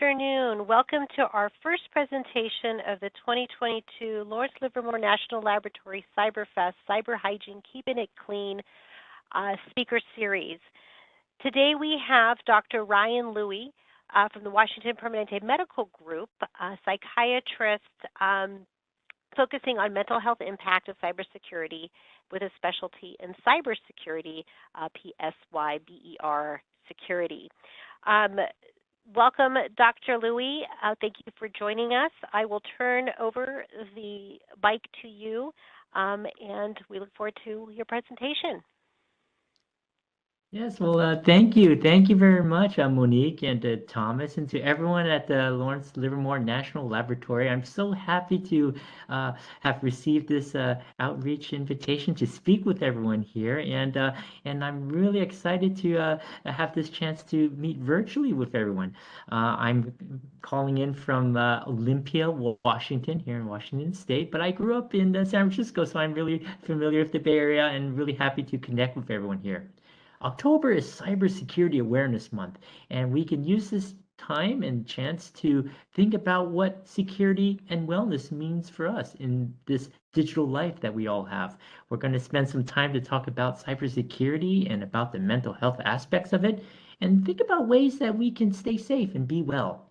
afternoon. Welcome to our first presentation of the 2022 Lawrence Livermore National Laboratory CyberFest Cyber Hygiene Keeping It Clean speaker series. Today we have Dr. Ryan Louie from the Washington Permanente Medical Group, a psychiatrist focusing on mental health impact of cybersecurity with a specialty in cybersecurity, PSYBER security. Welcome, Dr. Louie. Thank you for joining us. I will turn over the mic to you, and we look forward to your presentation. Yes, well, thank you. Thank you very much, Monique, and to Thomas, and to everyone at the Lawrence Livermore National Laboratory. I'm so happy to have received this outreach invitation to speak with everyone here, and I'm really excited to have this chance to meet virtually with everyone. I'm calling in from Olympia, Washington, here in Washington State, but I grew up in San Francisco, so I'm really familiar with the Bay Area and really happy to connect with everyone here. October is Cybersecurity Awareness Month, and we can use this time and chance to think about what security and wellness means for us in this digital life that we all have. We're going to spend some time to talk about cybersecurity and about the mental health aspects of it, and think about ways that we can stay safe and be well.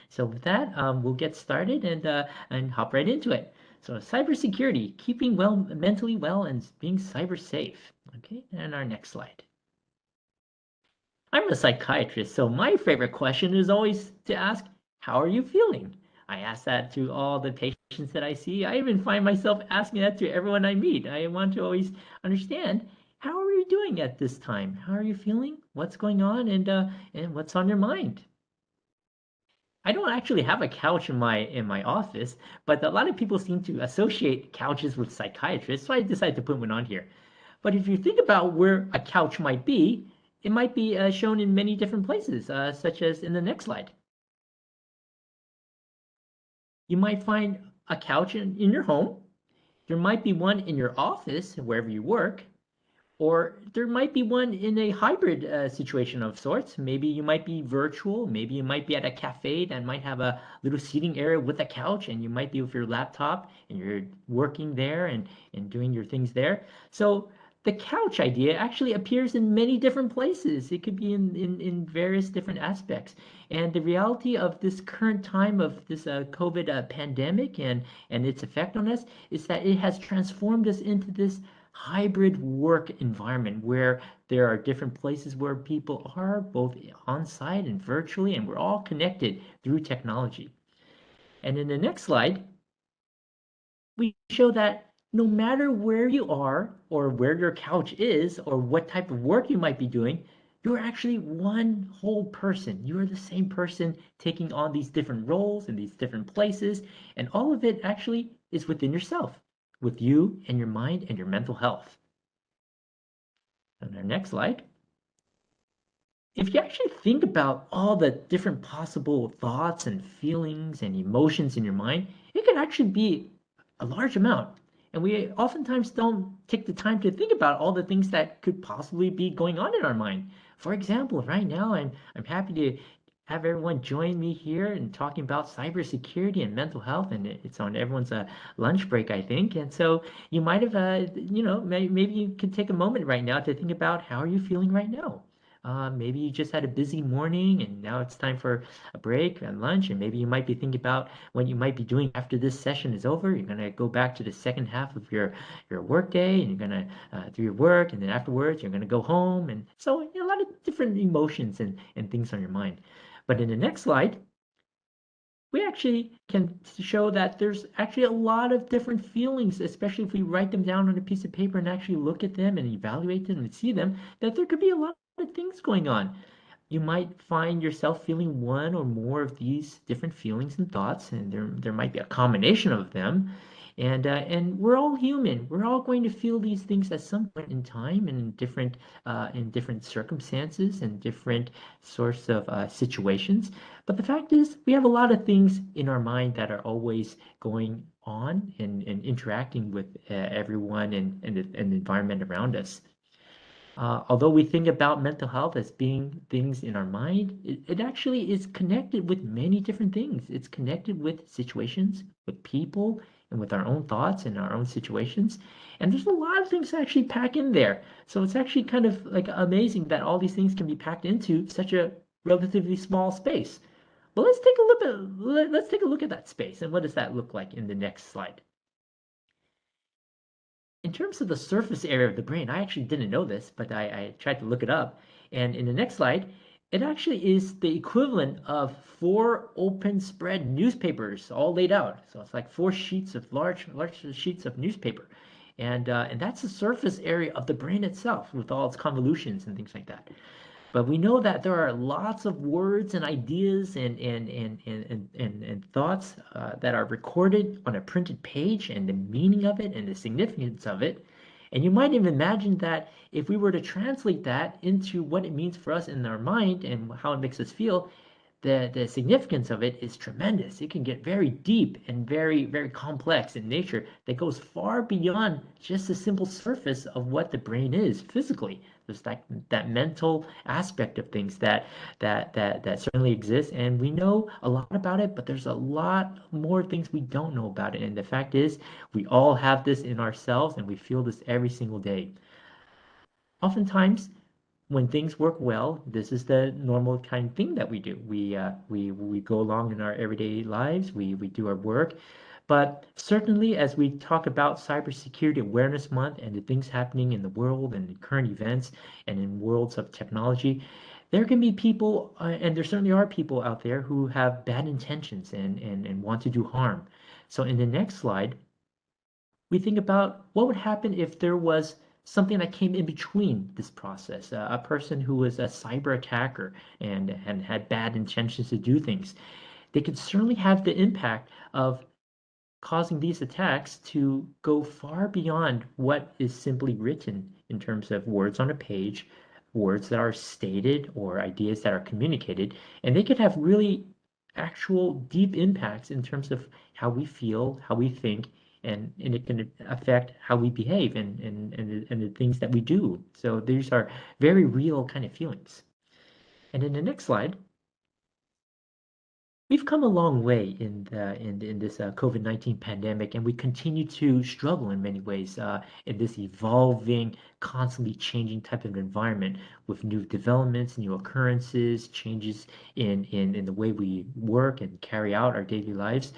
So with that, we'll get started and hop right into it. So cybersecurity, keeping mentally well and being cyber safe. Okay, and our next slide. I'm a psychiatrist, so my favorite question is always to ask, how are you feeling? I ask that to all the patients that I see. I even find myself asking that to everyone I meet. I want to always understand, how are you doing at this time? How are you feeling? What's going on? And what's on your mind? I don't actually have a couch in my office, but a lot of people seem to associate couches with psychiatrists, so I decided to put one on here. But if you think about where a couch might be, it might be shown in many different places, such as in the next slide. You might find a couch in your home. There might be one in your office, wherever you work, or there might be one in a hybrid situation of sorts. Maybe you might be virtual. Maybe you might be at a cafe that might have a little seating area with a couch, and you might be with your laptop and you're working there and doing your things there. So the couch idea actually appears in many different places. It could be in various different aspects. And the reality of this current time of this COVID pandemic and its effect on us is that it has transformed us into this hybrid work environment where there are different places where people are both on site and virtually, and we're all connected through technology. And in the next slide, we show that no matter where you are or where your couch is or what type of work you might be doing, you're actually one whole person. You are the same person taking on these different roles in these different places, and all of it actually is within yourself, with you and your mind and your mental health. On our next slide, if you actually think about all the different possible thoughts and feelings and emotions in your mind, it can actually be a large amount. And we oftentimes don't take the time to think about all the things that could possibly be going on in our mind. For example, right now, I'm happy to have everyone join me here and talking about cybersecurity and mental health, and it's on everyone's lunch break, I think. And so you might have, maybe you could take a moment right now to think about, how are you feeling right now? Maybe you just had a busy morning and now it's time for a break and lunch, and maybe you might be thinking about what you might be doing after this session is over. You're going to go back to the second half of your work day, and you're going to do your work, and then afterwards you're going to go home. And so a lot of different emotions and things on your mind. But in the next slide, we actually can show that there's actually a lot of different feelings, especially if we write them down on a piece of paper and actually look at them and evaluate them and see them, that there could be a lot of things going on. You might find yourself feeling one or more of these different feelings and thoughts, and there might be a combination of them. And we're all human. We're all going to feel these things at some point in time and in different circumstances and different sorts of situations. But the fact is, we have a lot of things in our mind that are always going on and interacting with everyone and the environment around us. Although we think about mental health as being things in our mind, it actually is connected with many different things. It's connected with situations, with people, and with our own thoughts and our own situations. And there's a lot of things to actually pack in there. So it's actually kind of like amazing that all these things can be packed into such a relatively small space. Well, let's take a look at let's take a look at that space and what does that look like in the next slide. In terms of the surface area of the brain, I actually didn't know this, but I tried to look it up. And in the next slide, it actually is the equivalent of 4 open spread newspapers all laid out. So it's like 4 sheets of large sheets of newspaper. And that's the surface area of the brain itself with all its convolutions and things like that. But we know that there are lots of words and ideas and thoughts that are recorded on a printed page and the meaning of it and the significance of it. And you might even imagine that if we were to translate that into what it means for us in our mind and how it makes us feel, the significance of it is tremendous. It can get very deep and very complex in nature that goes far beyond just the simple surface of what the brain is physically. There's that mental aspect of things that certainly exists, and we know a lot about it, but there's a lot more things we don't know about it. And the fact is, we all have this in ourselves, and we feel this every single day. Oftentimes, when things work well, this is the normal kind of thing that we do. We go along in our everyday lives, we do our work. But certainly, as we talk about Cybersecurity Awareness Month and the things happening in the world and the current events and in worlds of technology, there can be people, and there certainly are people out there who have bad intentions and want to do harm. So in the next slide, we think about what would happen if there was something that came in between this process, a person who was a cyber attacker and had bad intentions to do things. They could certainly have the impact of causing these attacks to go far beyond what is simply written in terms of words on a page, words that are stated or ideas that are communicated, and they could have really actual deep impacts in terms of how we feel, how we think, and it can affect how we behave and the things that we do. So these are very real kind of feelings. And in the next slide, we've come a long way in this COVID-19 pandemic, and we continue to struggle in many ways in this evolving, constantly changing type of environment with new developments, new occurrences, changes in the way we work and carry out our daily lives.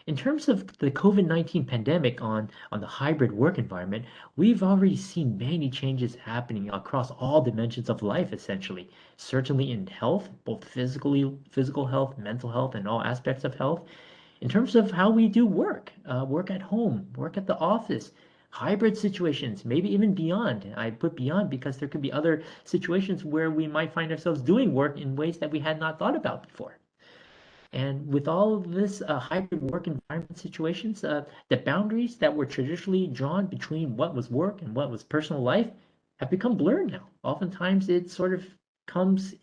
In terms of the COVID-19 pandemic on the hybrid work environment, we've already seen many changes happening across all dimensions of life, essentially. Certainly in health, both physical health, mental health, and all aspects of health. In terms of how we do work, work at home, work at the office, hybrid situations, maybe even beyond. I put beyond because there could be other situations where we might find ourselves doing work in ways that we had not thought about before. And with all of this hybrid work environment situations, the boundaries that were traditionally drawn between what was work and what was personal life have become blurred now. Oftentimes, it sort of comes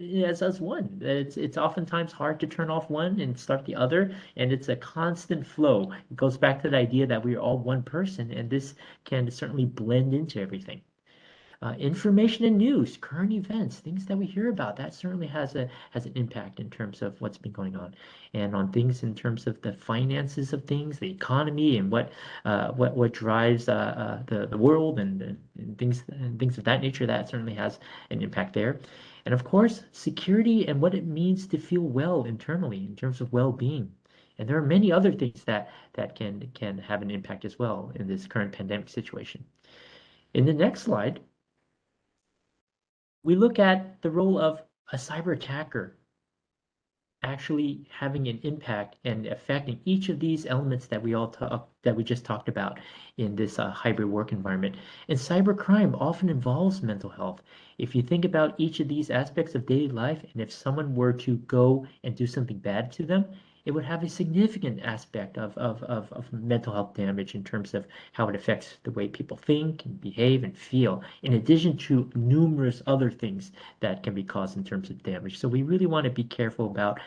as one. It's oftentimes hard to turn off one and start the other, and it's a constant flow. It goes back to the idea that we are all one person, and this can certainly blend into everything. Information and news, current events, things that we hear about, that certainly has an impact in terms of what's been going on, and on things in terms of the finances of things, the economy, and what drives the world and things of that nature. That certainly has an impact there, and of course, security and what it means to feel well internally in terms of well-being. And there are many other things that can have an impact as well in this current pandemic situation. In the next slide, we look at the role of a cyber attacker actually having an impact and affecting each of these elements that we just talked about in this hybrid work environment. And cybercrime often involves mental health. If you think about each of these aspects of daily life, and if someone were to go and do something bad to them, it would have a significant aspect of mental health damage in terms of how it affects the way people think and behave and feel, in addition to numerous other things that can be caused in terms of damage. So we really want to be careful about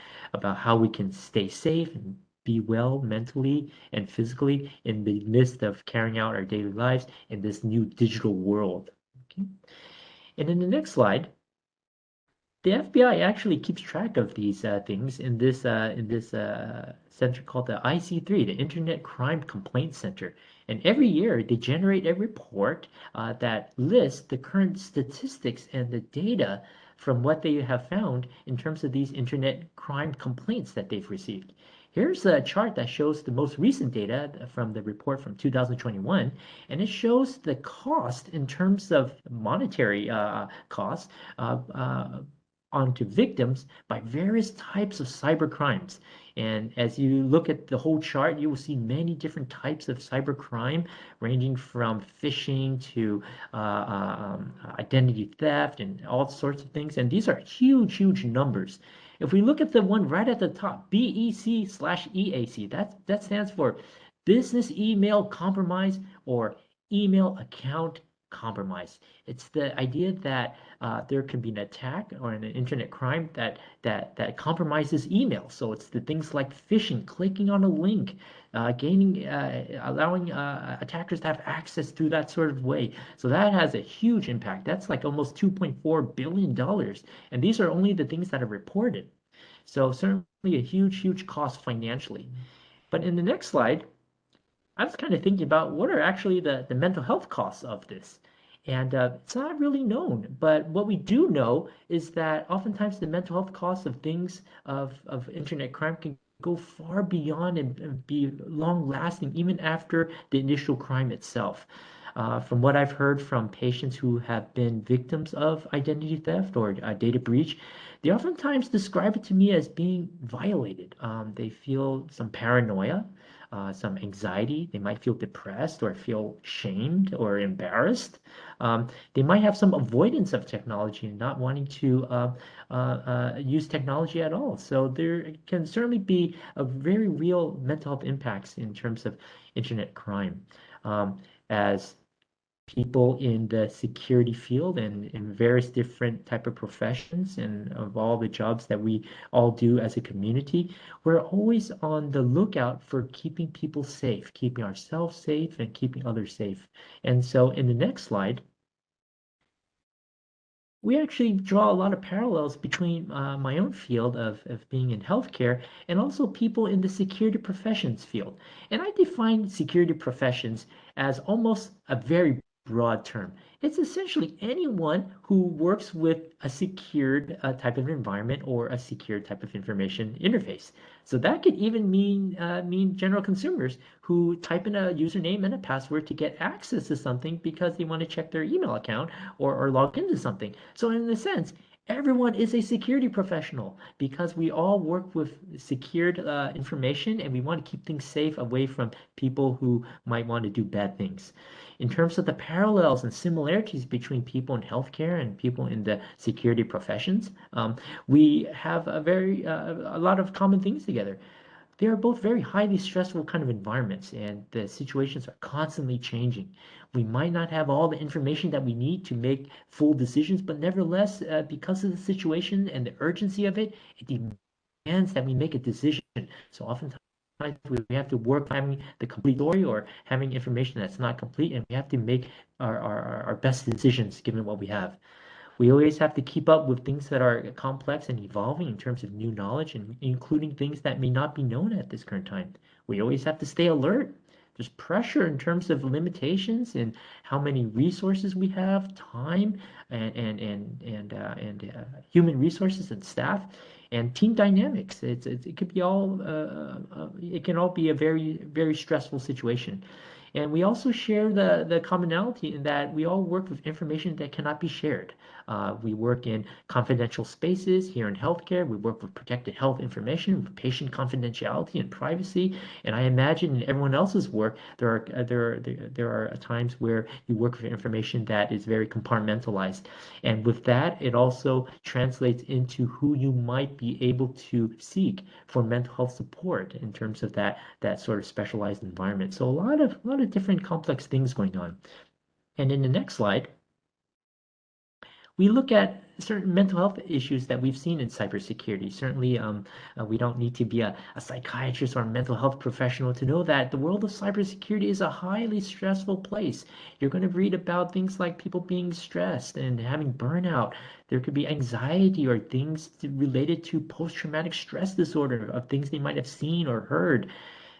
how we can stay safe and be well mentally and physically in the midst of carrying out our daily lives in this new digital world. Okay? And in the next slide, the FBI actually keeps track of these things in this center called the IC3, the Internet Crime Complaint Center. And every year they generate a report that lists the current statistics and the data from what they have found in terms of these internet crime complaints that they've received. Here's a chart that shows the most recent data from the report from 2021, and it shows the cost in terms of monetary costs onto victims by various types of cyber crimes. And as you look at the whole chart, you will see many different types of cyber crime, ranging from phishing to identity theft and all sorts of things. And these are huge, huge numbers. If we look at the one right at the top, BEC/EAC, that stands for Business Email Compromise or Email Account Compromise. It's the idea that there can be an attack or an internet crime that compromises email. So it's the things like phishing, clicking on a link, allowing attackers to have access through that sort of way. So that has a huge impact. That's like almost $2.4 billion. And these are only the things that are reported. So certainly a huge, huge cost financially. But in the next slide, I was kind of thinking about what are actually the mental health costs of this. And it's not really known. But what we do know is that oftentimes the mental health costs of things of internet crime can go far beyond and be long lasting, even after the initial crime itself. From what I've heard from patients who have been victims of identity theft or data breach, they oftentimes describe it to me as being violated. They feel some paranoia, some anxiety. They might feel depressed or feel shamed or embarrassed. They might have some avoidance of technology and not wanting to use technology at all. So there can certainly be a very real mental health impacts in terms of internet crime. As people in the security field and in various different type of professions and of all the jobs that we all do as a community, we're always on the lookout for keeping people safe, keeping ourselves safe and keeping others safe. And so in the next slide, we actually draw a lot of parallels between my own field of being in healthcare and also people in the security professions field. And I define security professions as almost a very broad term. It's essentially anyone who works with a secured type of environment or a secure type of information interface. So that could even mean general consumers who type in a username and a password to get access to something because they want to check their email account or log into something. So in a sense, everyone is a security professional because we all work with secured information and we want to keep things safe away from people who might want to do bad things. In terms of the parallels and similarities between people in healthcare and people in the security professions, we have a lot of common things together. They are both very highly stressful kind of environments, and the situations are constantly changing. We might not have all the information that we need to make full decisions, but nevertheless, because of the situation and the urgency of it, it demands that we make a decision. So oftentimes we have to work having the complete story or having information that's not complete, and we have to make our best decisions given what we have. We always have to keep up with things that are complex and evolving in terms of new knowledge and including things that may not be known at this current time. We always have to stay alert. There's pressure in terms of limitations and how many resources we have, time and human resources and staff and team dynamics. It could be all it can all be a very very stressful situation. And we also share the commonality in that we all work with information that cannot be shared. We work in confidential spaces here in healthcare. We work with protected health information, with patient confidentiality and privacy. And I imagine in everyone else's work, there are times where you work with information that is very compartmentalized. And with that, it also translates into who you might be able to seek for mental health support in terms of that sort of specialized environment. So a lot of different complex things going on. And in the next slide, we look at certain mental health issues that we've seen in cybersecurity. Certainly, we don't need to be a psychiatrist or a mental health professional to know that the world of cybersecurity is a highly stressful place. You're going to read about things like people being stressed and having burnout. There could be anxiety or things related to post-traumatic stress disorder of things they might have seen or heard.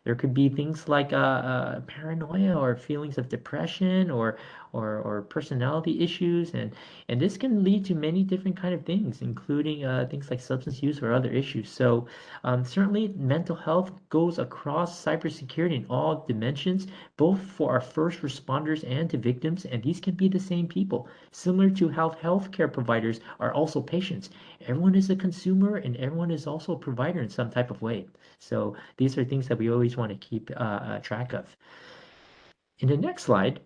There could be things like paranoia or feelings of depression or personality issues, and this can lead to many different kind of things, including things like substance use or other issues. So certainly, mental health goes across cybersecurity in all dimensions, both for our first responders and to victims, and these can be the same people, similar to how healthcare providers are also patients. Everyone is a consumer, and everyone is also a provider in some type of way. So these are things that we always want to keep track of. In the next slide,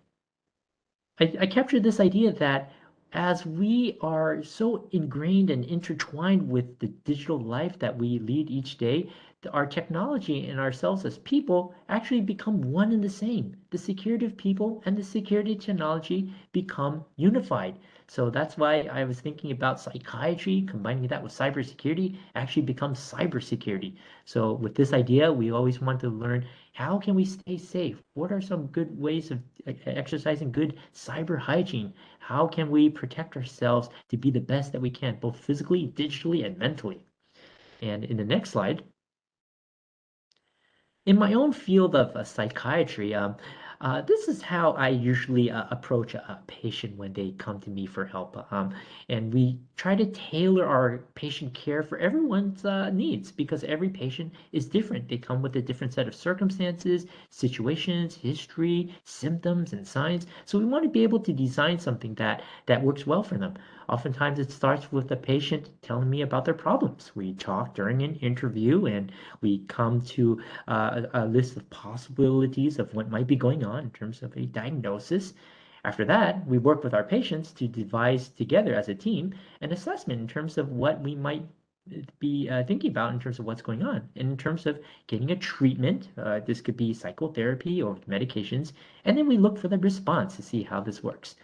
I captured this idea that as we are so ingrained and intertwined with the digital life that we lead each day, our technology and ourselves as people actually become one and the same. The security of people and the security of technology become unified. So that's why I was thinking about psychiatry, combining that with cybersecurity actually becomes cybersecurity. So with this idea, we always want to learn how can we stay safe? What are some good ways of exercising good cyber hygiene? How can we protect ourselves to be the best that we can, both physically, digitally, and mentally? And in the next slide, in my own field of psychiatry, this is how I usually approach a patient when they come to me for help. And we try to tailor our patient care for everyone's needs because every patient is different. They come with a different set of circumstances, situations, history, symptoms, and signs. So we want to be able to design something that works well for them. Oftentimes, it starts with the patient telling me about their problems. We talk during an interview and we come to a list of possibilities of what might be going on in terms of a diagnosis. After that, we work with our patients to devise together as a team an assessment in terms of what we might be thinking about in terms of what's going on. And in terms of getting a treatment, this could be psychotherapy or medications, and then we look for the response to see how this works.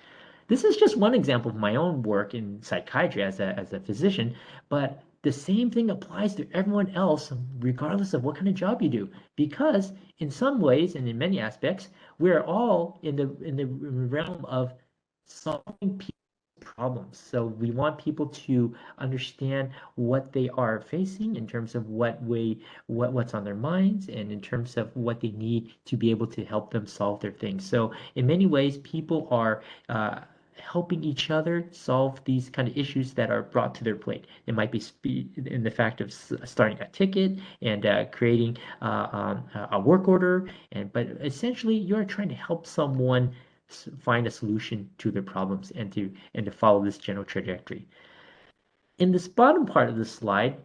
This is just one example of my own work in psychiatry as a physician, but the same thing applies to everyone else, regardless of what kind of job you do. Because in some ways and in many aspects, we're all in the realm of solving people's problems. So we want people to understand what they are facing in terms of what's on their minds and in terms of what they need to be able to help them solve their things. So in many ways, people are helping each other solve these kind of issues that are brought to their plate. It might be in the fact of starting a ticket and creating a work order, but essentially you're trying to help someone find a solution to their problems and to follow this general trajectory. In this bottom part of the slide,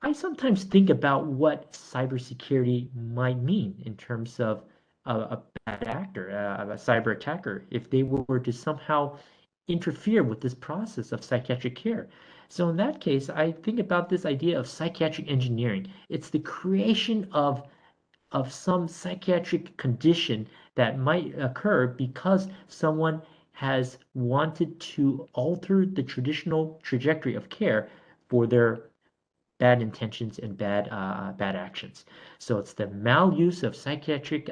I sometimes think about what cybersecurity might mean in terms of a bad actor, a cyber attacker, if they were to somehow interfere with this process of psychiatric care. So in that case, I think about this idea of psychiatric engineering. It's the creation of some psychiatric condition that might occur because someone has wanted to alter the traditional trajectory of care for their bad intentions and bad actions. So it's the maluse of psychiatric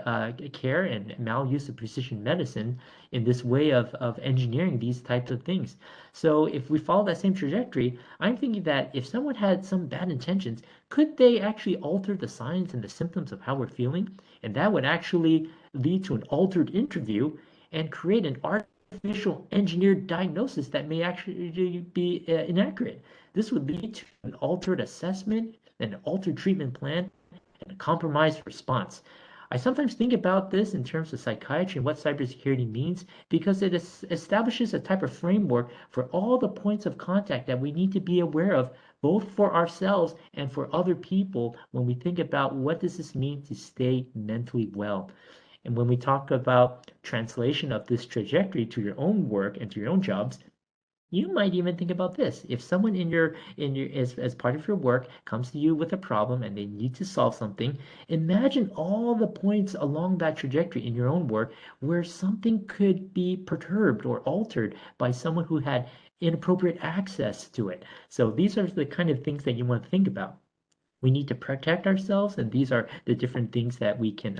care and maluse of precision medicine in this way of engineering these types of things. So if we follow that same trajectory, I'm thinking that if someone had some bad intentions, could they actually alter the signs and the symptoms of how we're feeling? And that would actually lead to an altered interview and create an artificial engineered diagnosis that may actually be inaccurate. This would lead to an altered assessment, an altered treatment plan, and a compromised response. I sometimes think about this in terms of psychiatry and what cybersecurity means because it establishes a type of framework for all the points of contact that we need to be aware of, both for ourselves and for other people, when we think about what does this mean to stay mentally well. And when we talk about translation of this trajectory to your own work and to your own jobs, You might even think about this. If someone as part of your work comes to you with a problem and they need to solve something, imagine all the points along that trajectory in your own work where something could be perturbed or altered by someone who had inappropriate access to it. So these are the kind of things that you want to think about. We need to protect ourselves, and these are the different things that we can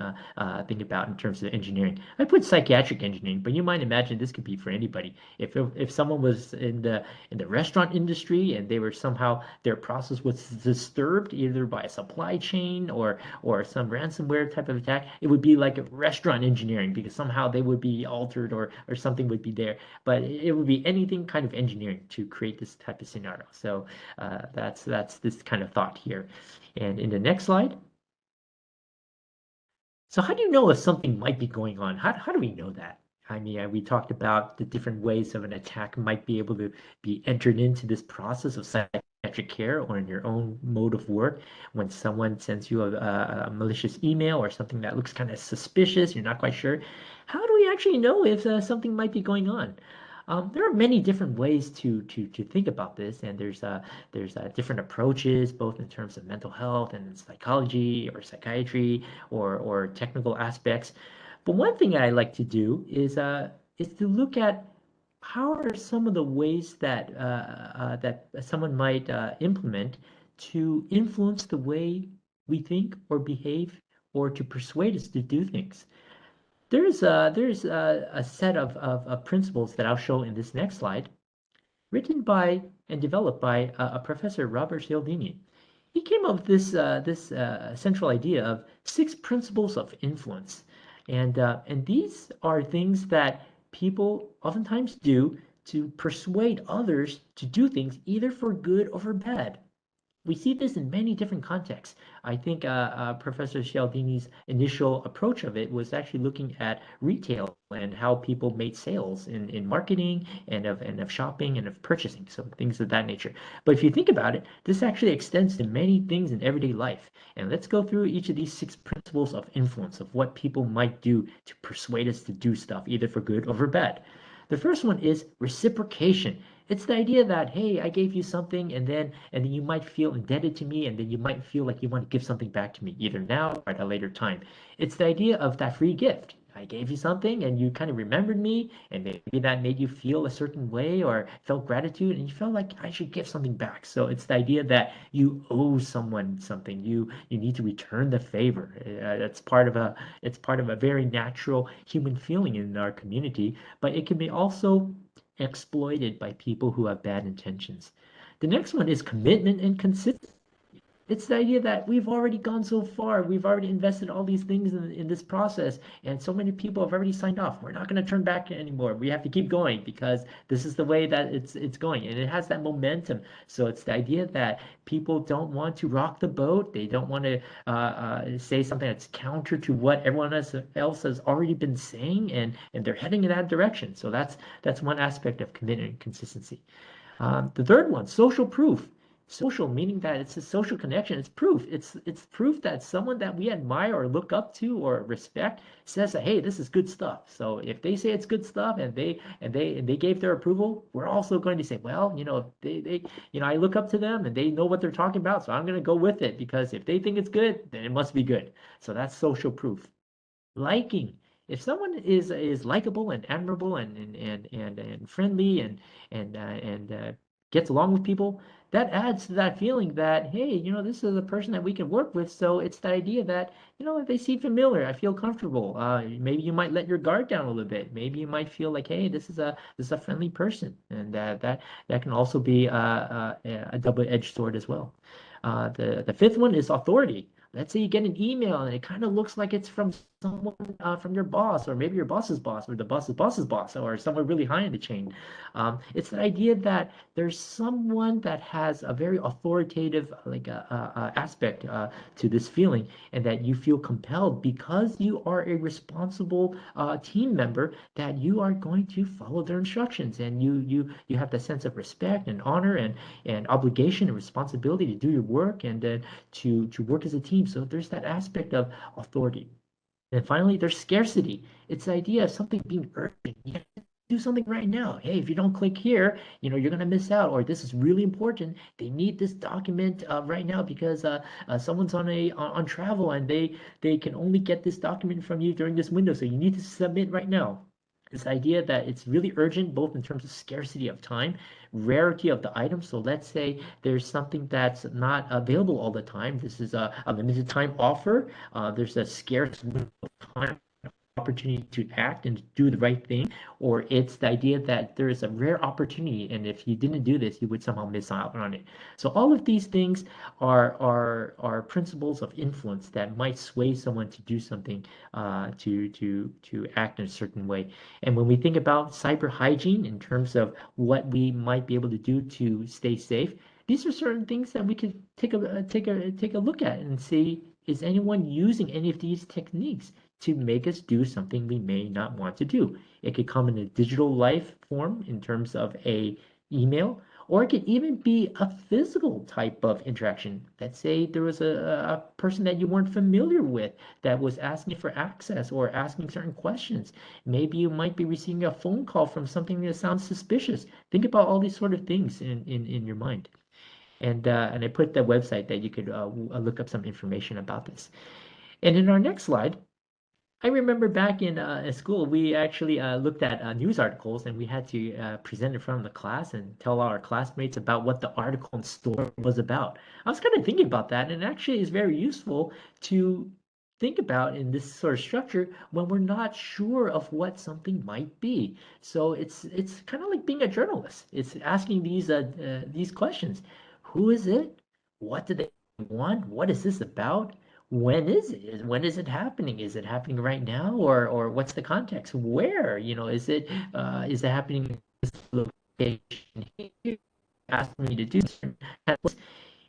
think about in terms of engineering. I put psychiatric engineering, but you might imagine this could be for anybody. If someone was in the restaurant industry and they were somehow their process was disturbed either by a supply chain or some ransomware type of attack, it would be like a restaurant engineering because somehow they would be altered or something would be there. But it would be anything kind of engineering to create this type of scenario. So that's this kind of thought here. And in the next slide, so how do you know if something might be going on? How do we know that? I mean, we talked about the different ways of an attack might be able to be entered into this process of psychiatric care or in your own mode of work. When someone sends you a malicious email or something that looks kind of suspicious, you're not quite sure. How do we actually know if something might be going on? There are many different ways to think about this, and there's different approaches, both in terms of mental health and psychology or psychiatry or technical aspects. But one thing I like to do is to look at how are some of the ways that someone might implement to influence the way we think or behave or to persuade us to do things. There's a set of principles that I'll show in this next slide, written by and developed by Professor Robert Cialdini. He came up with this central idea of 6 principles of influence, and these are things that people oftentimes do to persuade others to do things either for good or for bad. We see this in many different contexts. I think Professor Cialdini's initial approach of it was actually looking at retail and how people made sales in marketing and of shopping and of purchasing, so things of that nature. But if you think about it, this actually extends to many things in everyday life. And let's go through each of these 6 principles of influence of what people might do to persuade us to do stuff, either for good or for bad. The first one is reciprocation. It's the idea that, hey, I gave you something and then you might feel indebted to me and then you might feel like you want to give something back to me, either now or at a later time. It's the idea of that free gift. I gave you something and you kind of remembered me and maybe that made you feel a certain way or felt gratitude and you felt like I should give something back. So it's the idea that you owe someone something. You need to return the favor. It's part of a very natural human feeling in our community, but it can be also exploited by people who have bad intentions. The next one is commitment and consistency. It's the idea that we've already gone so far. We've already invested all these things in this process, and so many people have already signed off. We're not going to turn back anymore. We have to keep going because this is the way that it's going, and it has that momentum. So it's the idea that people don't want to rock the boat. They don't want to say something that's counter to what everyone else has already been saying, and they're heading in that direction. So that's one aspect of commitment and consistency. The third one, social proof. Social meaning that it's a social connection. It's proof. It's proof that someone that we admire or look up to or respect says that, hey, this is good stuff. So if they say it's good stuff and they gave their approval, we're also going to say, well, I look up to them and they know what they're talking about, so I'm going to go with it because if they think it's good, then it must be good. So that's social proof. Liking. If someone is likable and admirable and friendly and gets along with people, that adds to that feeling that, hey, this is a person that we can work with. So it's the idea that, if they seem familiar, I feel comfortable. Maybe you might let your guard down a little bit. Maybe you might feel like, hey, this is a friendly person, and that can also be a double-edged sword as well. The fifth one is authority. Let's say you get an email and it kind of looks like it's from someone from your boss, or maybe your boss's boss, or the boss's boss's boss, or someone really high in the chain. It's the idea that there's someone that has a very authoritative aspect to this feeling, and that you feel compelled because you are a responsible team member that you are going to follow their instructions, and you have the sense of respect and honor and obligation and responsibility to do your work and to work as a team. So there's that aspect of authority. And finally, there's scarcity. It's the idea of something being urgent. do something right now. Hey, if you don't click here, you're gonna miss out, or this is really important. They need this document right now because someone's on travel and they can only get this document from you during this window, so you need to submit right now. This idea that it's really urgent, both in terms of scarcity of time, rarity of the item. So let's say there's something that's not available all the time. This is a limited time offer. There's a scarce window of time, opportunity to act and do the right thing, or it's the idea that there is a rare opportunity, and if you didn't do this, you would somehow miss out on it. So all of these things are principles of influence that might sway someone to do something, to act in a certain way. And when we think about cyber hygiene in terms of what we might be able to do to stay safe, these are certain things that we could take a look at and see, is anyone using any of these techniques to make us do something we may not want to do? It could come in a digital life form in terms of a email, or it could even be a physical type of interaction. Let's say there was a person that you weren't familiar with that was asking for access or asking certain questions. Maybe you might be receiving a phone call from something that sounds suspicious. Think about all these sort of things in your mind. And I put the website that you could look up some information about this. And in our next slide, I remember back in school, we actually looked at news articles, and we had to present in front of the class and tell our classmates about what the article and story was about. I was kind of thinking about that, and actually it's very useful to think about in this sort of structure when we're not sure of what something might be. So it's kind of like being a journalist. It's asking these questions. Who is it? What do they want? What is this about? When is it? When is it happening? Is it happening right now, or what's the context? Where? Is it happening in this location here? Asking me to do this.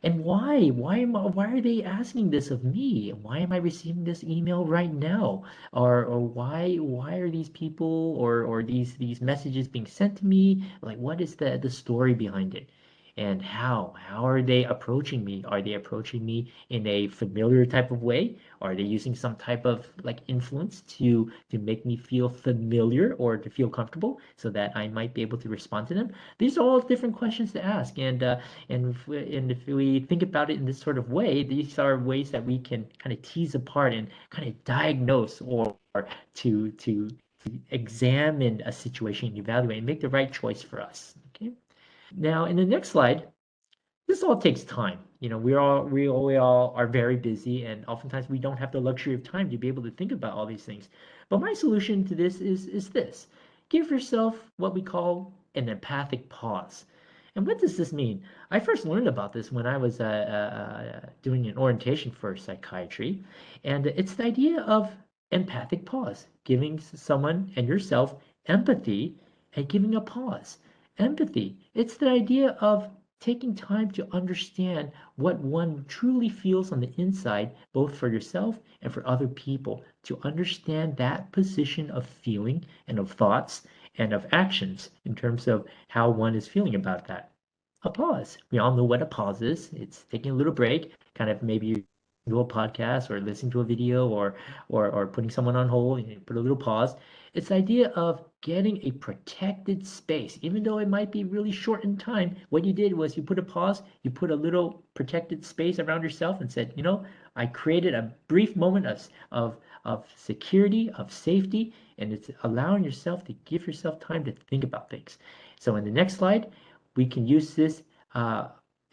And why? Why are they asking this of me? Why am I receiving this email right now? Or why are these people or these messages being sent to me? Like, what is the story behind it? And how are they approaching me? Are they approaching me in a familiar type of way? Are they using some type of like influence to make me feel familiar or to feel comfortable so that I might be able to respond to them? These are all different questions to ask, and if we think about it in this sort of way, these are ways that we can kind of tease apart and kind of diagnose, or to examine a situation and evaluate and make the right choice for us. Okay. Now, in the next slide, this all takes time. We all are very busy, and oftentimes we don't have the luxury of time to be able to think about all these things. But my solution to this is this: give yourself what we call an empathic pause. And what does this mean? I first learned about this when I was doing an orientation for psychiatry, and it's the idea of empathic pause, giving someone and yourself empathy and giving a pause. Empathy, it's the idea of taking time to understand what one truly feels on the inside, both for yourself and for other people, to understand that position of feeling and of thoughts and of actions in terms of how one is feeling about that. A pause. We all know what a pause is. It's taking a little break, kind of maybe do a podcast or listening to a video, or putting someone on hold and put a little pause. It's the idea of getting a protected space, even though it might be really short in time. What you did was you put a pause, you put a little protected space around yourself and said, I created a brief moment of security, of safety, and it's allowing yourself to give yourself time to think about things. So in the next slide, we can use this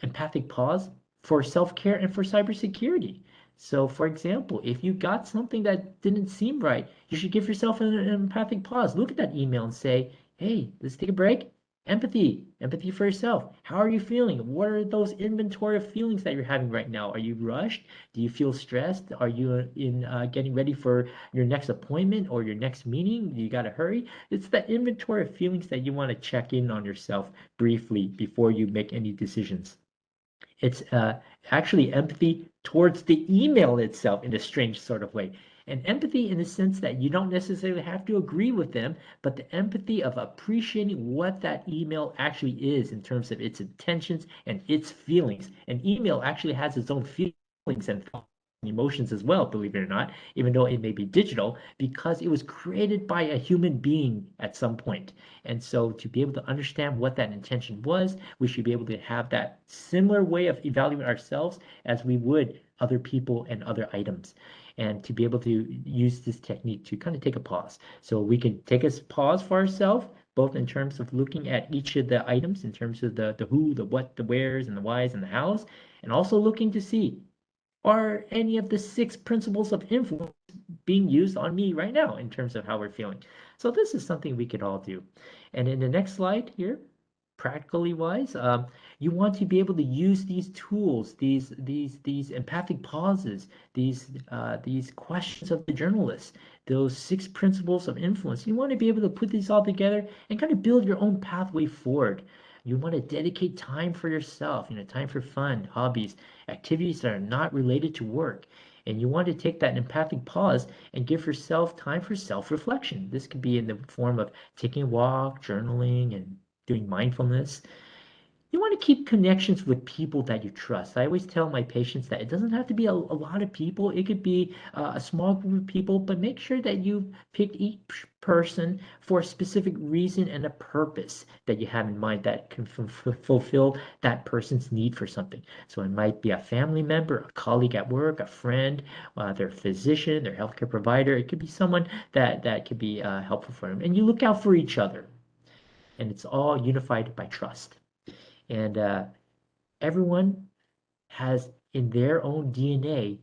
empathic pause for self-care and for cybersecurity. So, for example, if you got something that didn't seem right, you should give yourself an empathic pause. Look at that email and say, hey, let's take a break. Empathy for yourself. How are you feeling? What are those inventory of feelings that you're having right now? Are you rushed? Do you feel stressed? Are you in getting ready for your next appointment or your next meeting? You got to hurry. It's that inventory of feelings that you want to check in on yourself briefly before you make any decisions. It's actually empathy towards the email itself in a strange sort of way. And empathy in the sense that you don't necessarily have to agree with them, but the empathy of appreciating what that email actually is in terms of its intentions and its feelings. An email actually has its own feelings and thoughts. emotions as well, believe it or not, even though it may be digital, because it was created by a human being at some point. And so to be able to understand what that intention was, we should be able to have that similar way of evaluating ourselves as we would other people and other items. And to be able to use this technique to kind of take a pause. So we can take a pause for ourselves, both in terms of looking at each of the items, in terms of the who, the what, the wheres, and the whys, and the hows, and also looking to see, are any of the 6 principles of influence being used on me right now in terms of how we're feeling? So this is something we could all do. And in the next slide here, practically wise, you want to be able to use these tools, these empathic pauses, these questions of the journalist, those 6 principles of influence. You want to be able to put these all together and kind of build your own pathway forward. You want to dedicate time for yourself, time for fun, hobbies, activities that are not related to work. And you want to take that empathic pause and give yourself time for self-reflection. This could be in the form of taking a walk, journaling, and doing mindfulness. You want to keep connections with people that you trust. I always tell my patients that it doesn't have to be a lot of people. It could be a small group of people, but make sure that you pick each person for a specific reason and a purpose that you have in mind that can fulfill that person's need for something. So it might be a family member, a colleague at work, a friend, their physician, their healthcare provider. It could be someone that could be helpful for them. And you look out for each other. And it's all unified by trust. And everyone has in their own DNA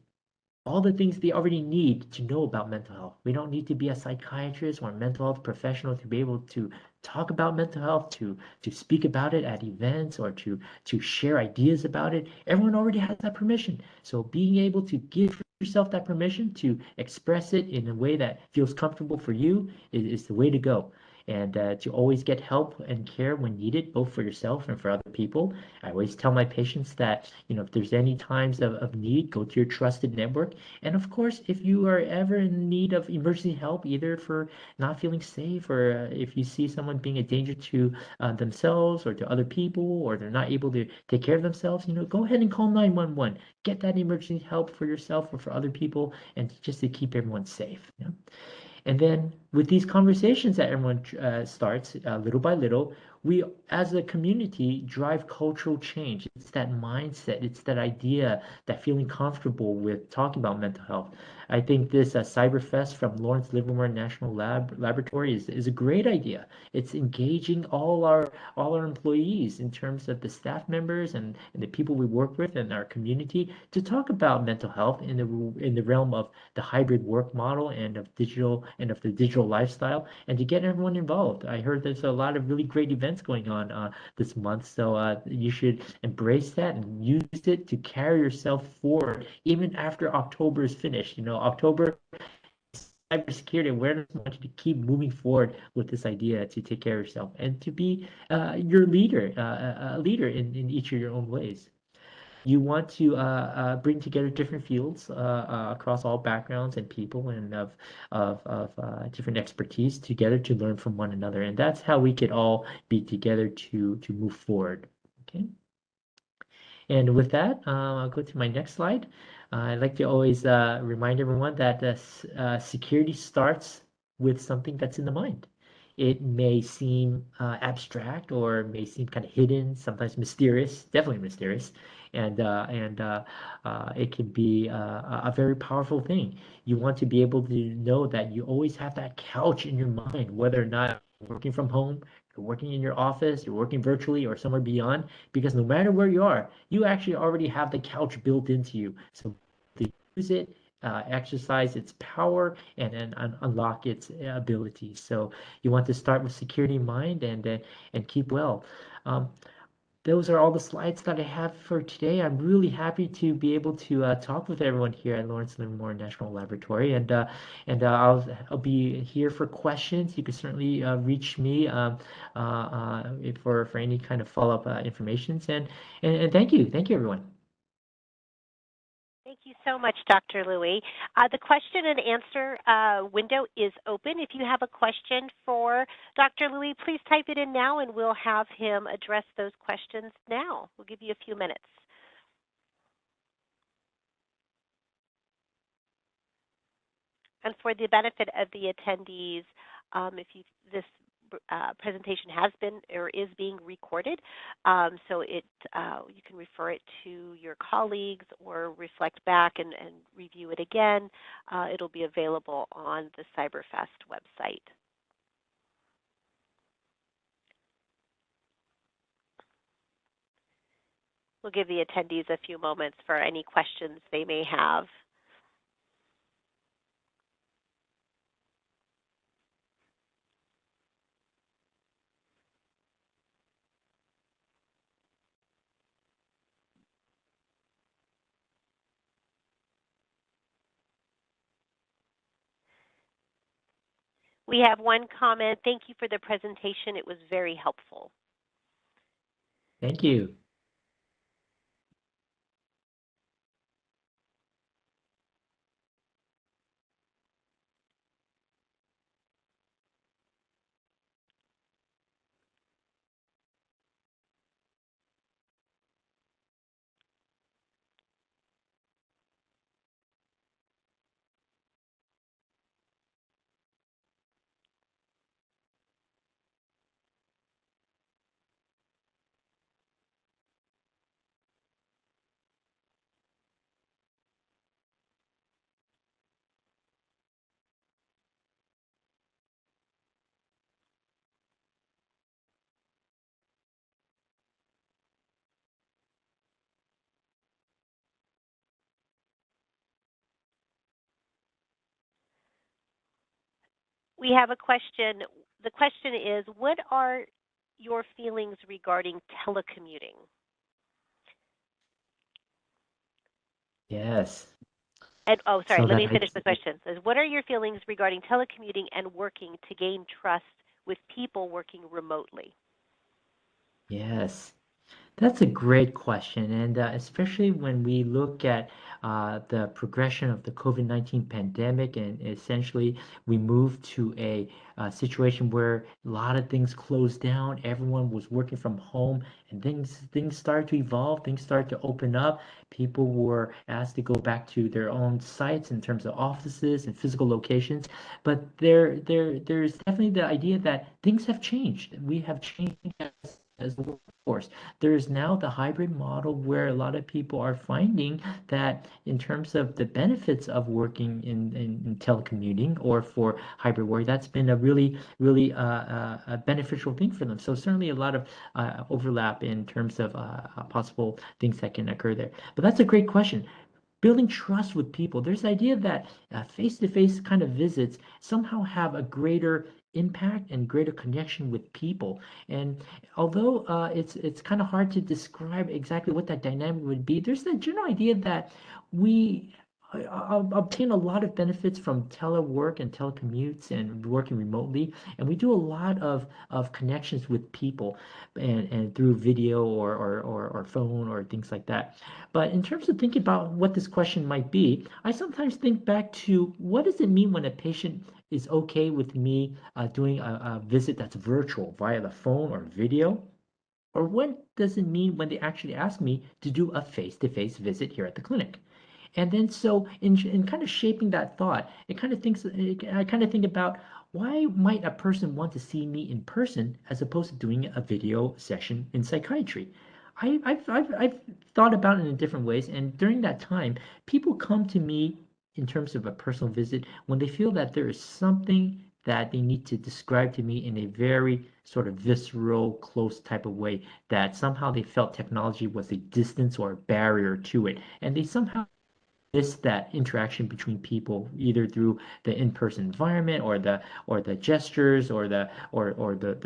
all the things they already need to know about mental health. We don't need to be a psychiatrist or a mental health professional to be able to talk about mental health, to speak about it at events, or to share ideas about it. Everyone already has that permission. So being able to give yourself that permission to express it in a way that feels comfortable for you is the way to go. And to always get help and care when needed, both for yourself and for other people. I always tell my patients that, if there's any times of need, go to your trusted network. And of course, if you are ever in need of emergency help, either for not feeling safe, or if you see someone being a danger to themselves or to other people, or they're not able to take care of themselves, go ahead and call 911. Get that emergency help for yourself or for other people, and just to keep everyone safe. And then with these conversations that everyone starts little by little, we as a community drive cultural change. It's that mindset, it's that idea, that feeling comfortable with talking about mental health. I think this Cyberfest from Lawrence Livermore National Laboratory is a great idea. It's engaging all our employees in terms of the staff members and the people we work with in our community to talk about mental health in the realm of the hybrid work model and of the digital lifestyle, and to get everyone involved. I heard there's a lot of really great events going on this month, so you should embrace that and use it to carry yourself forward even after October is finished. October cybersecurity awareness. I want you to keep moving forward with this idea to take care of yourself and to be your leader, a leader in each of your own ways. You want to bring together different fields across all backgrounds and people and of different expertise together to learn from one another, and that's how we could all be together to move forward. Okay. And with that, I'll go to my next slide. I'd like to always remind everyone that security starts with something that's in the mind. It may seem abstract or may seem kind of hidden, sometimes mysterious, definitely mysterious, and it can be a very powerful thing. You want to be able to know that you always have that couch in your mind, whether or not working from home, you're working in your office, you're working virtually, or somewhere beyond, because no matter where you are, you actually already have the couch built into you. So to use it, exercise its power, and then unlock its abilities. So you want to start with security in mind and keep well. Um, those are all the slides that I have for today. I'm really happy to be able to talk with everyone here at Lawrence Livermore National Laboratory, and I'll be here for questions. You can certainly reach me for any kind of follow-up information. And thank you everyone. Thank you so much, Dr. Louie. The question and answer window is open. If you have a question for Dr. Louie, please type it in now and we'll have him address those questions now. We'll give you a few minutes. And for the benefit of the attendees, this presentation has been or is being recorded, so you can refer it to your colleagues or reflect back and review it again. It'll be available on the CyberFest website. We'll give the attendees a few moments for any questions they may have. We have one comment. Thank you for the presentation. It was very helpful. Thank you. We have a question. The question is, what are your feelings regarding telecommuting? Yes. And, oh, sorry, So let that me finish the question. It says, what are your feelings regarding telecommuting and working to gain trust with people working remotely? yes. That's a great question, and especially when we look at the progression of the COVID-19 pandemic, and essentially we moved to a situation where a lot of things closed down, everyone was working from home, and things started to evolve, things started to open up. People were asked to go back to their own sites in terms of offices and physical locations, but there's definitely the idea that things have changed. We have changed as a workforce. There's now the hybrid model where a lot of people are finding that in terms of the benefits of working in telecommuting or for hybrid work, that's been a really a beneficial thing for them. So certainly a lot of overlap in terms of possible things that can occur there. But that's a great question. Building trust with people. There's the idea that face-to-face kind of visits somehow have a greater impact and greater connection with people. And although it's kind of hard to describe exactly what that dynamic would be, there's the general idea that we obtain a lot of benefits from telework and telecommutes and working remotely, and we do a lot of connections with people and through video or phone or things like that. But in terms of thinking about what this question might be, I sometimes think back to what does it mean when a patient is okay with me doing a visit that's virtual via the phone or video? Or what does it mean when they actually ask me to do a face-to-face visit here at the clinic? And then so in kind of shaping that thought, I kind of think about why might a person want to see me in person as opposed to doing a video session in psychiatry? I've thought about it in different ways, and during that time, people come to me in terms of a personal visit when they feel that there is something that they need to describe to me in a very sort of visceral, close type of way, that somehow they felt technology was a distance or a barrier to it, and they somehow miss that interaction between people either through the in-person environment or the gestures or the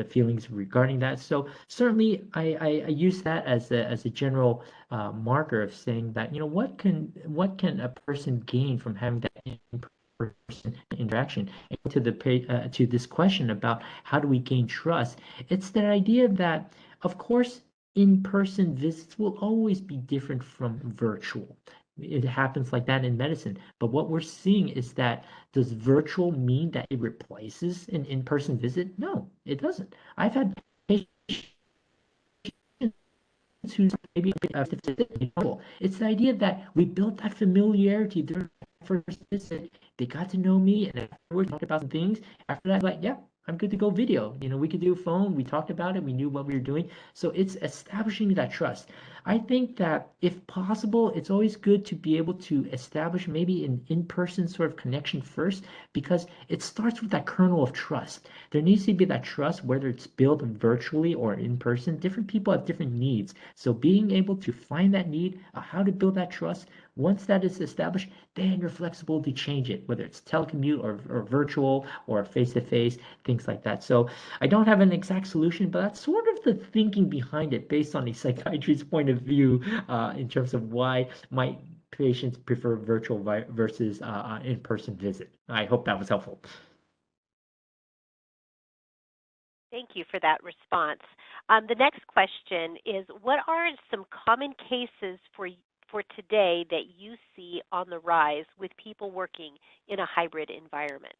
feelings regarding that. So certainly I use that as a general marker of saying that, you know, what can a person gain from having that in-person interaction? And to this question about how do we gain trust, it's that idea that of course in-person visits will always be different from virtual. It happens like that in medicine. But what we're seeing is that does virtual mean that it replaces an in-person visit? No, it doesn't. I've had patients who's maybe it's the idea that we built that familiarity, their first visit, they got to know me, and afterwards talked about some things. After that, like, yeah, I'm good to go video. We could do phone. We talked about it. We knew what we were doing. So it's establishing that trust. I think that if possible, it's always good to be able to establish maybe an in-person sort of connection first, because it starts with that kernel of trust. There needs to be that trust, whether it's built virtually or in person. Different people have different needs. So being able to find that need, how to build that trust, once that is established, then you're flexible to change it, whether it's telecommute or virtual or face-to-face, things like that. So I don't have an exact solution, but that's sort of the thinking behind it based on a psychiatrist's point of view in terms of why my patients prefer virtual versus in-person visit. I hope that was helpful. Thank you for that response. The next question is, what are some common cases for today that you see on the rise with people working in a hybrid environment?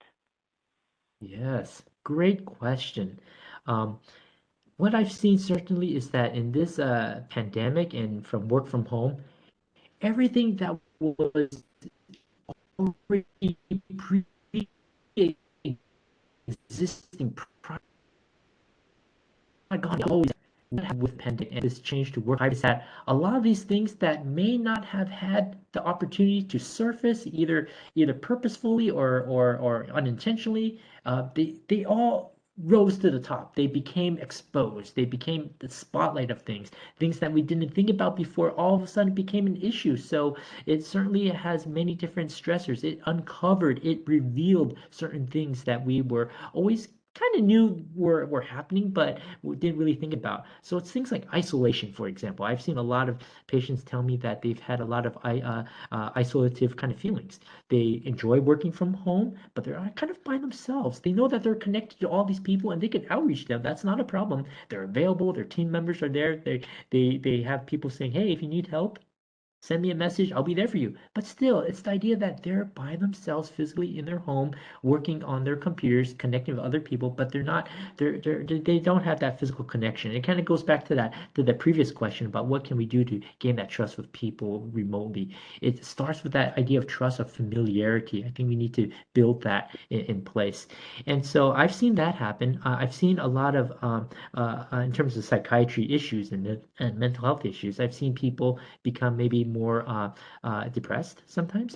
Yes, great question. Um, what I've seen certainly is that in this pandemic and from work from home, everything that was already pre-existing gone always with pandemic and this change to work is that a lot of these things that may not have had the opportunity to surface either purposefully or unintentionally, they all rose to the top. They became exposed. They became the spotlight of things that we didn't think about before all of a sudden became an issue. So it certainly has many different stressors. It uncovered, it revealed certain things that we were always kind of knew were happening, but we didn't really think about. So it's things like isolation, for example. I've seen a lot of patients tell me that they've had a lot of isolative kind of feelings. They enjoy working from home, but they're kind of by themselves. They know that they're connected to all these people and they can outreach them. That's not a problem. They're available. Their team members are there. They have people saying, hey, if you need help, send me a message, I'll be there for you. But still, it's the idea that they're by themselves physically in their home, working on their computers, connecting with other people, but they don't have that physical connection. It kind of goes back to the previous question about what can we do to gain that trust with people remotely. It starts with that idea of trust, of familiarity. I think we need to build that in place. And so I've seen that happen. I've seen a lot of in terms of psychiatry issues and mental health issues. I've seen people become maybe more depressed sometimes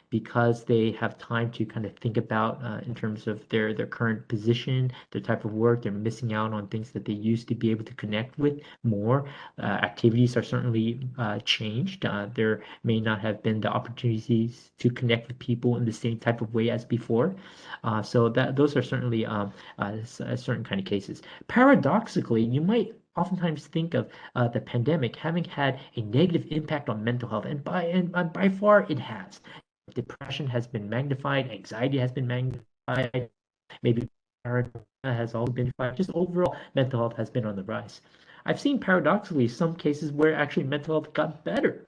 because they have time to kind of think about in terms of their current position, their type of work. They're missing out on things that they used to be able to connect with more. Activities are certainly changed. There may not have been the opportunities to connect with people in the same type of way as before. So that those are certainly certain kind of cases. Paradoxically, you might oftentimes think of the pandemic having had a negative impact on mental health, and by far it has. Depression has been magnified, anxiety has been magnified, maybe paranoia has also been magnified. Just overall, mental health has been on the rise. I've seen paradoxically some cases where actually mental health got better.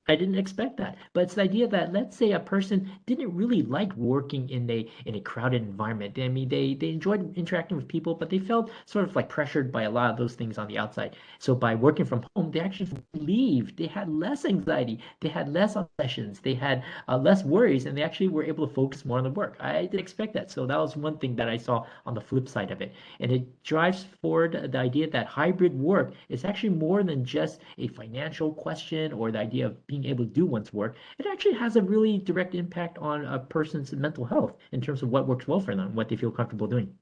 I didn't expect that. But it's the idea that let's say a person didn't really like working in a crowded environment. I mean, they enjoyed interacting with people, but they felt sort of like pressured by a lot of those things on the outside. So by working from home, they actually relieved. They had less anxiety. They had less obsessions. They had less worries, and they actually were able to focus more on the work. I didn't expect that. So that was one thing that I saw on the flip side of it. And it drives forward the idea that hybrid work is actually more than just a financial question or the idea of being able to do one's work. It actually has a really direct impact on a person's mental health in terms of what works well for them, what they feel comfortable doing.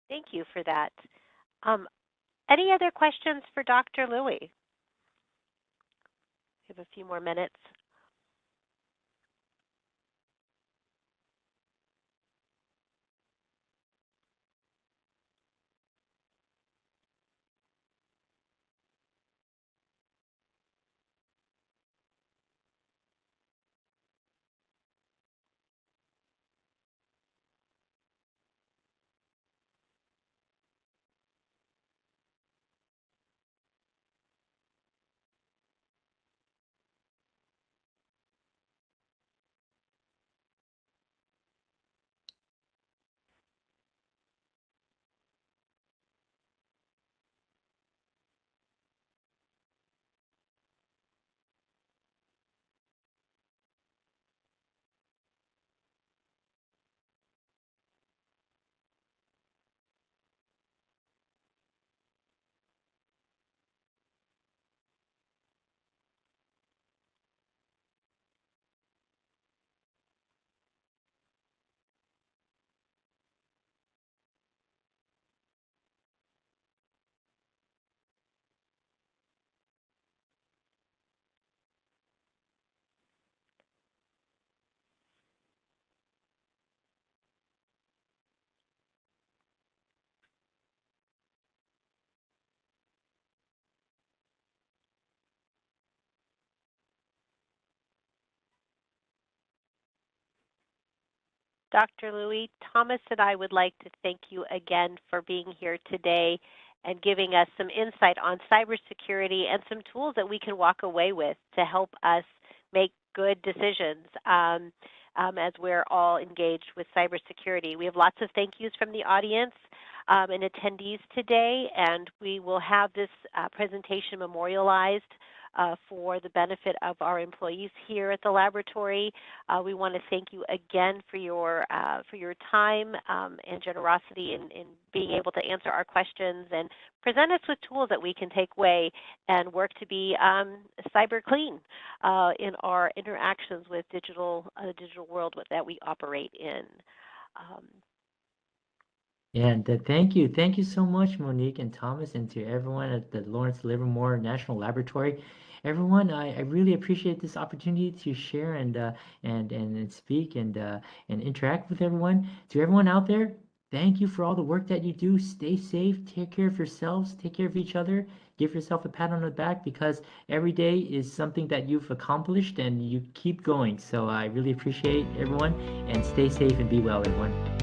Thank you for that. Um, any other questions for Dr. Louie? We have a few more minutes. Dr. Louie. Thomas and I would like to thank you again for being here today and giving us some insight on cybersecurity and some tools that we can walk away with to help us make good decisions as we're all engaged with cybersecurity. We have lots of thank yous from the audience and attendees today, and we will have this presentation memorialized for the benefit of our employees here at the laboratory. We want to thank you again for your time and generosity in being able to answer our questions and present us with tools that we can take away and work to be cyber clean in our interactions with digital world that we operate in. And thank you so much, Monique and Thomas, and to everyone at the Lawrence Livermore National Laboratory. Everyone, I really appreciate this opportunity to share and speak and interact with everyone. To everyone out there, thank you for all the work that you do. Stay safe, take care of yourselves, take care of each other. Give yourself a pat on the back because every day is something that you've accomplished and you keep going. So I really appreciate everyone and stay safe and be well, everyone.